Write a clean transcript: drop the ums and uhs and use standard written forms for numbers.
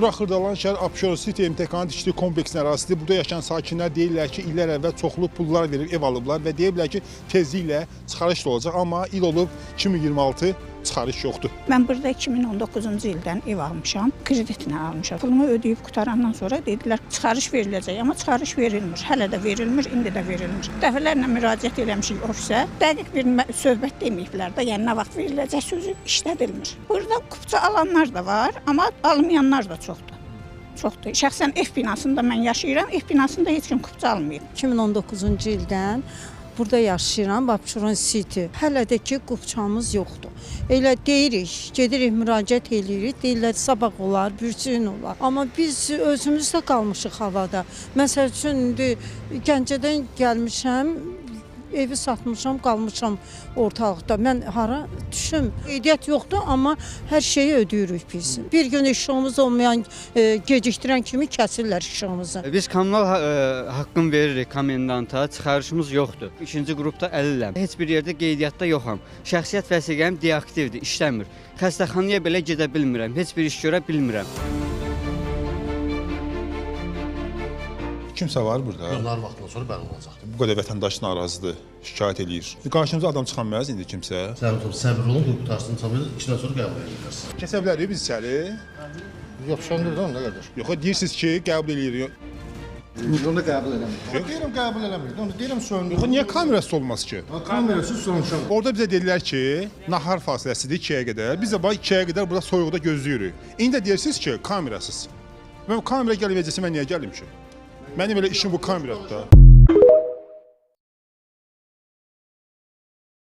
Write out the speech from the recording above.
Bura Xırdalan şəhər Abşeron City MTK-nın tikili kompleksinin ərazisidir. Burada yaşayan sakinlər deyirlər ki, illər əvvəl çoxlu pullar verib ev alıblar və deyirlər ki, tezliklə çıxarış da olacaq. Amma il olub 2026, çıxarış yoxdur. Mən burada 2019-cu ildən ev almışam, kreditlə almışam. Pulumu ödəyib qutarandan sonra dedilər çıxarış veriləcək, amma çıxarış verilmir. Hələ də verilmir, indi də verilmir. Dəfələrlə müraciət eləmişik ofisə. Dəqiq bir söhbət deməyiblər də, yəni nə vaxt veriləcək sözü işlədilmir. Burada kupça alanlar da var, amma almayanlar da çoxdur. Çoxdur. Şəxsən ev binasında mən yaşayıram, ev binasında heç kim kupça almayıb. 2019-cu ildən burada yaşayıram, Abşeron City. Hələ də ki, qupçamız yoxdur. Elə deyirik, gedirik, müraciət edirik, deyirlər sabah olar, bürsün olar. Amma biz özümüz də qalmışıq havada. Məsəl üçün, indi Gəncədən gəlmişəm, evi satmışam, qalmışam ortalıqda. Mən hara düşüm, qeydiyyat yoxdur, amma hər şeyi ödəyirik biz. Bir gün işığımız olmayan, gecikdirən kimi kəsirlər işığımızı. Biz kommunal haqqını veririk komendanta, çıxarışımız yoxdur. İkinci qrupda əliləm. Heç bir yerdə qeydiyyatda yoxam. Şəxsiyyət vəsiqəm deaktivdir, işləmir. Xəstəxanaya belə gedə bilmirəm, heç bir iş görə bilmirəm. Kimsə var burada? Yollar vaxtından sonra bəlli olacaqdır. Bu qədər vətəndaşın arazıdır, şikayət eləyir. Qarşımıza adam çıxanmayız indi kimsə. Səbir olun, hüquq qutarsın, tabii 2-dən sonra qəbul edilir. Kəsə bilərik biz içəri. Yox, şöndir də nə qədər? Yox, deyirsiniz ki, qəbul eləyirik. Onu qəbul eləmir. Deyirəm qəbul eləmir. Onu deyirəm söndür. Yox, niyə kamerası olmaz ki? Kamerası sonuçlar. Orada bizə dedilər ki, nahar fasiləsidir 2-yə qədər. Biz də bax 2-yə qədər burada soyuqda gözləyirik. İndi də deyirsiniz ki, kamerasız. Mən kamera gəlib edəcəsə mən niyə gəlim ki? Mənim elə işim bu kameradır da.